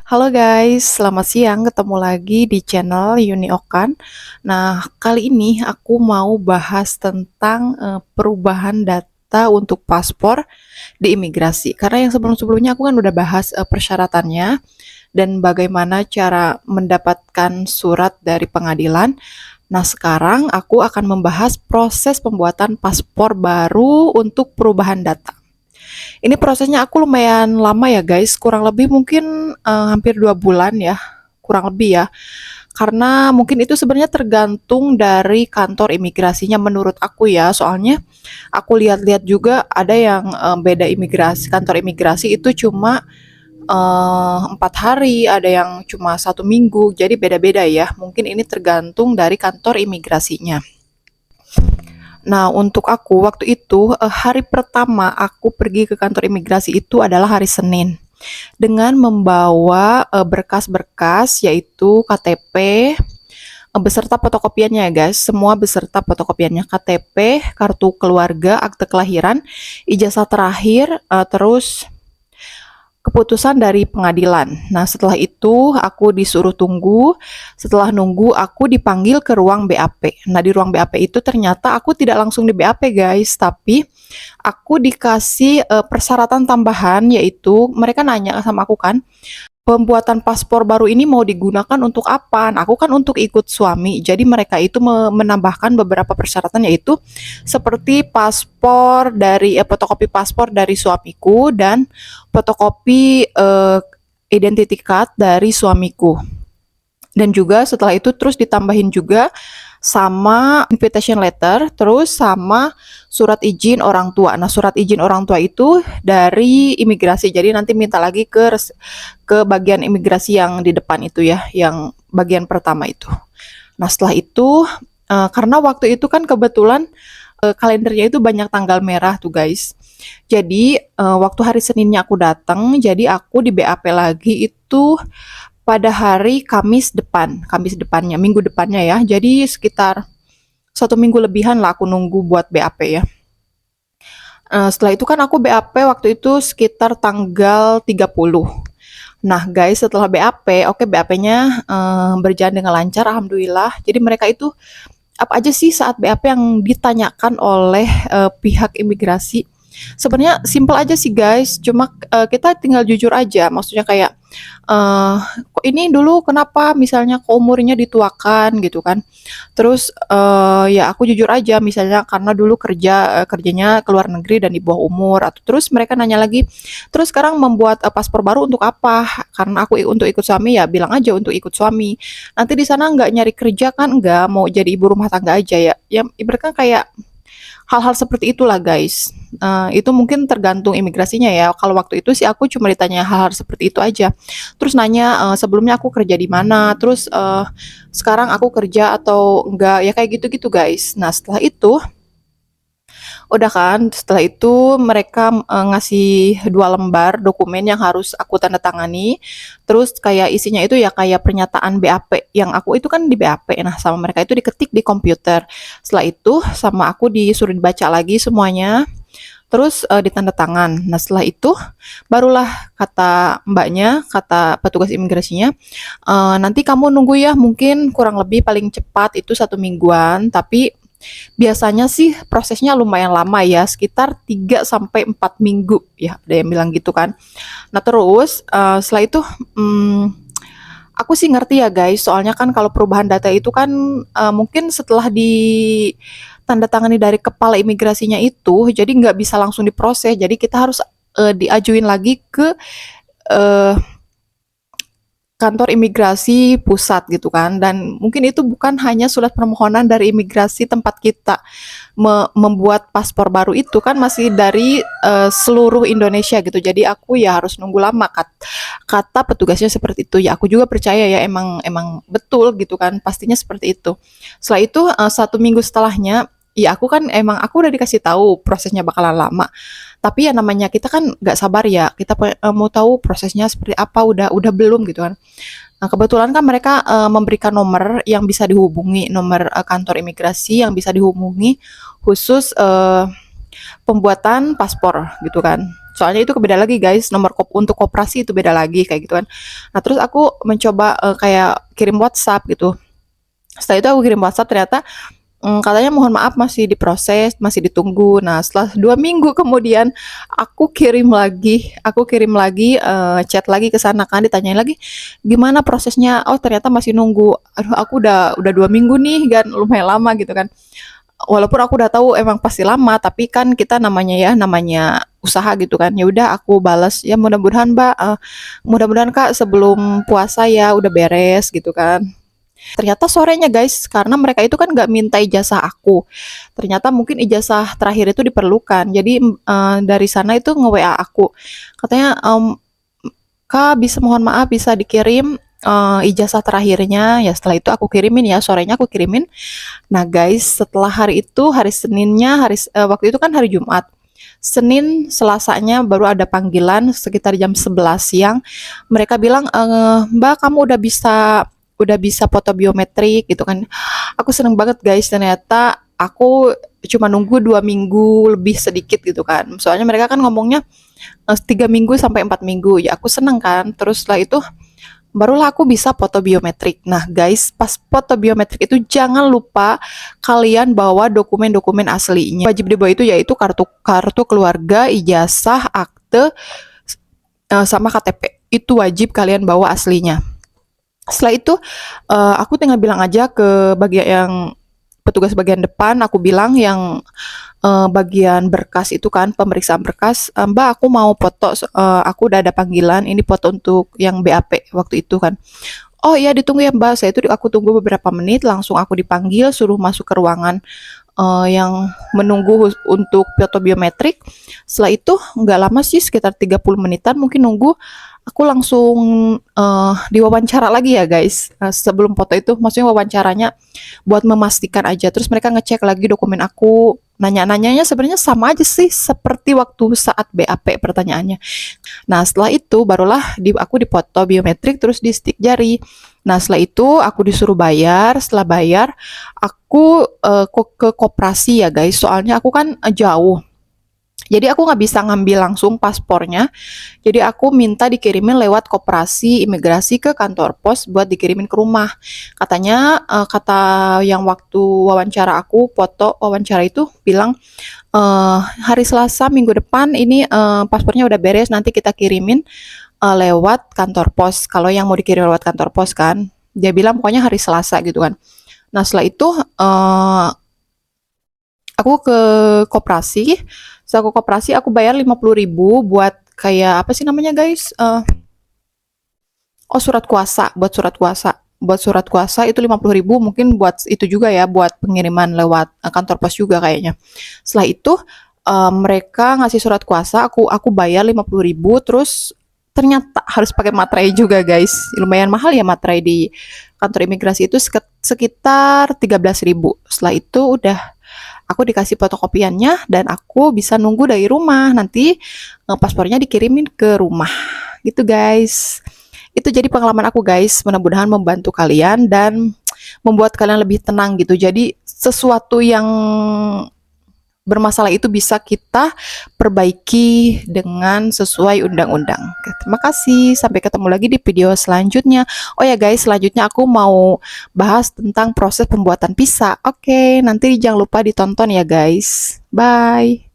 Halo guys, selamat siang. Ketemu lagi di channel Yuni Okan. Nah, kali ini aku mau bahas tentang perubahan data untuk paspor di imigrasi. Karena yang sebelum-sebelumnya aku kan udah bahas persyaratannya dan bagaimana cara mendapatkan surat dari pengadilan. Nah, sekarang aku akan membahas proses pembuatan paspor baru untuk perubahan data. Ini prosesnya aku lumayan lama ya guys, kurang lebih mungkin hampir 2 bulan ya, kurang lebih ya. Karena mungkin itu sebenarnya tergantung dari kantor imigrasinya menurut aku ya, soalnya aku lihat-lihat juga ada yang beda imigrasi, kantor imigrasi itu cuma 4 hari, ada yang cuma 1 minggu, jadi beda-beda ya. Mungkin ini tergantung dari kantor imigrasinya. Nah, untuk aku waktu itu hari pertama aku pergi ke kantor imigrasi itu adalah hari Senin dengan membawa berkas-berkas yaitu KTP beserta fotokopiannya ya guys, semua beserta fotokopiannya KTP, kartu keluarga, akte kelahiran, ijazah terakhir, terus keputusan dari pengadilan. Nah, setelah itu aku disuruh tunggu. Setelah nunggu, aku dipanggil ke ruang BAP. Nah, di ruang BAP itu ternyata aku tidak langsung di BAP, guys, tapi aku dikasih persyaratan tambahan, yaitu mereka nanya sama aku kan, pembuatan paspor baru ini mau digunakan untuk apa? Nah, aku kan untuk ikut suami. Jadi mereka itu menambahkan beberapa persyaratan yaitu seperti paspor dari fotokopi paspor dari suamiku dan fotokopi identity card dari suamiku. Dan juga setelah itu terus ditambahin juga sama invitation letter, terus sama surat izin orang tua. Nah, surat izin orang tua itu dari imigrasi. Jadi nanti minta lagi ke bagian imigrasi yang di depan itu ya, yang bagian pertama itu. Nah, setelah itu karena waktu itu kan kebetulan kalendernya itu banyak tanggal merah tuh guys. Jadi waktu hari Seninnya aku datang, jadi aku di BAP lagi itu pada hari Kamis depannya, minggu depannya ya. Jadi sekitar 1 minggu lebihan lah aku nunggu buat BAP ya. Setelah itu kan aku BAP waktu itu sekitar tanggal 30. Nah guys, setelah BAP, oke BAP-nya berjalan dengan lancar, alhamdulillah. Jadi mereka itu apa aja sih saat BAP yang ditanyakan oleh pihak imigrasi? Sebenarnya simple aja sih guys, cuma kita tinggal jujur aja. Maksudnya kayak kok ini dulu kenapa misalnya kok umurnya dituakan gitu kan. Terus ya aku jujur aja misalnya karena dulu kerjanya ke luar negeri dan di bawah umur atau terus mereka nanya lagi, terus sekarang membuat paspor baru untuk apa? Karena aku untuk ikut suami ya bilang aja untuk ikut suami. Nanti di sana nggak nyari kerja kan nggak mau jadi ibu rumah tangga aja ya. Ya ibaratkan kayak hal-hal seperti itulah guys. Itu mungkin tergantung imigrasinya ya. Kalau waktu itu sih aku cuma ditanya hal-hal seperti itu aja. Terus nanya sebelumnya aku kerja di mana, terus sekarang aku kerja atau enggak, ya kayak gitu-gitu guys. Nah setelah itu udah kan, setelah itu mereka ngasih 2 lembar dokumen yang harus aku tanda tangani. Terus kayak isinya itu ya kayak pernyataan BAP yang aku itu kan di BAP. Nah, sama mereka itu diketik di komputer. Setelah itu sama aku disuruh dibaca lagi semuanya. Terus ditanda tangan. Nah, setelah itu barulah kata mbaknya, kata petugas imigrasinya, nanti kamu nunggu ya, mungkin kurang lebih paling cepat itu 1 mingguan, tapi biasanya sih prosesnya lumayan lama ya, sekitar 3 sampai 4 minggu ya, ada yang bilang gitu kan. Nah terus, setelah itu, aku sih ngerti ya guys, soalnya kan kalau perubahan data itu kan, mungkin setelah ditandatangani dari kepala imigrasinya itu, jadi nggak bisa langsung diproses, jadi kita harus, diajuin lagi ke, eee kantor imigrasi pusat gitu kan, dan mungkin itu bukan hanya surat permohonan dari imigrasi tempat kita membuat paspor baru itu kan masih dari seluruh Indonesia gitu, jadi aku ya harus nunggu lama kata petugasnya seperti itu ya, aku juga percaya ya emang emang betul gitu kan, pastinya seperti itu. Setelah itu 1 minggu setelahnya ya aku kan emang aku udah dikasih tahu prosesnya bakalan lama, tapi ya namanya kita kan nggak sabar ya, kita mau tahu prosesnya seperti apa, udah belum gitu kan. Nah, kebetulan kan mereka memberikan nomor yang bisa dihubungi, nomor kantor imigrasi yang bisa dihubungi khusus pembuatan paspor gitu kan. Soalnya itu beda lagi guys, nomor untuk koperasi itu beda lagi kayak gitu kan. Nah, terus aku mencoba kayak kirim WhatsApp gitu. Setelah itu aku kirim WhatsApp, ternyata katanya mohon maaf masih diproses, masih ditunggu. Nah, setelah 2 minggu kemudian aku kirim lagi chat lagi ke sana kan, ditanyain lagi gimana prosesnya. Oh, ternyata masih nunggu. Aduh, aku udah 2 minggu nih kan, lumayan lama gitu kan. Walaupun aku udah tahu emang pasti lama, tapi kan kita namanya usaha gitu kan. Ya udah aku balas, ya mudah-mudahan Mbak, mudah-mudahan Kak sebelum puasa ya udah beres gitu kan. Ternyata sorenya guys, karena mereka itu kan nggak minta ijazah aku. Ternyata mungkin ijazah terakhir itu diperlukan. Jadi dari sana itu nge-WA aku. Katanya, Kak bisa mohon maaf bisa dikirim ijazah terakhirnya. Ya setelah itu aku kirimin ya, sorenya aku kirimin. Nah guys, setelah hari itu, hari Seninnya, waktu itu kan hari Jumat. Senin, Selasanya baru ada panggilan sekitar jam 11 siang. Mereka bilang, Mbak kamu udah bisa foto biometrik gitu kan. Aku seneng banget guys, ternyata aku cuma nunggu 2 minggu lebih sedikit gitu kan. Soalnya mereka kan ngomongnya 3 minggu sampai 4 minggu. Ya aku seneng kan. Terus setelah itu barulah aku bisa foto biometrik. Nah guys, pas foto biometrik itu jangan lupa kalian bawa dokumen-dokumen aslinya. Wajib dibawa itu yaitu kartu kartu keluarga, ijazah, akte, sama KTP. Itu wajib kalian bawa aslinya. Setelah itu aku tinggal bilang aja ke bagian yang petugas bagian depan, aku bilang yang bagian berkas itu kan, pemeriksaan berkas, Mbak aku mau foto, aku udah ada panggilan, ini foto untuk yang BAP waktu itu kan. Oh iya ditunggu ya Mbak, saya itu aku tunggu beberapa menit, langsung aku dipanggil, suruh masuk ke ruangan yang menunggu untuk foto biometrik. Setelah itu nggak lama sih, sekitar 30 menitan mungkin nunggu. Aku langsung diwawancara lagi ya guys. Sebelum foto itu, maksudnya wawancaranya buat memastikan aja. Terus mereka ngecek lagi dokumen aku. Nanya-nanyanya sebenarnya sama aja sih seperti waktu saat BAP pertanyaannya. Nah, setelah itu barulah aku dipoto biometrik terus di stick jari. Nah, setelah itu aku disuruh bayar. Setelah bayar, aku ke koperasi ya guys. Soalnya aku kan jauh. Jadi aku nggak bisa ngambil langsung paspornya. Jadi aku minta dikirimin lewat koperasi imigrasi ke kantor pos buat dikirimin ke rumah. Katanya kata yang waktu wawancara aku foto wawancara itu bilang hari Selasa minggu depan ini paspornya udah beres, nanti kita kirimin lewat kantor pos. Kalau yang mau dikirim lewat kantor pos kan, dia bilang pokoknya hari Selasa gitu kan. Nah setelah itu aku ke koperasi. Setelah aku koperasi aku bayar 50.000 buat kayak apa sih namanya guys? Oh surat kuasa, buat surat kuasa. Buat surat kuasa itu 50.000 mungkin buat itu juga ya, buat pengiriman lewat kantor pos juga kayaknya. Setelah itu mereka ngasih surat kuasa, aku bayar 50.000, terus ternyata harus pakai materai juga guys. Lumayan mahal ya materai di kantor imigrasi itu sekitar 13.000. Setelah itu udah aku dikasih fotokopiannya dan aku bisa nunggu dari rumah. Nanti paspornya dikirimin ke rumah. Gitu guys. Itu jadi pengalaman aku guys. Mudah-mudahan membantu kalian dan membuat kalian lebih tenang gitu. Jadi sesuatu yang bermasalah itu bisa kita perbaiki dengan sesuai undang-undang. Oke, terima kasih. Sampai ketemu lagi di video selanjutnya. Oh ya guys, selanjutnya aku mau bahas tentang proses pembuatan pizza. Oke, nanti jangan lupa ditonton ya guys. Bye.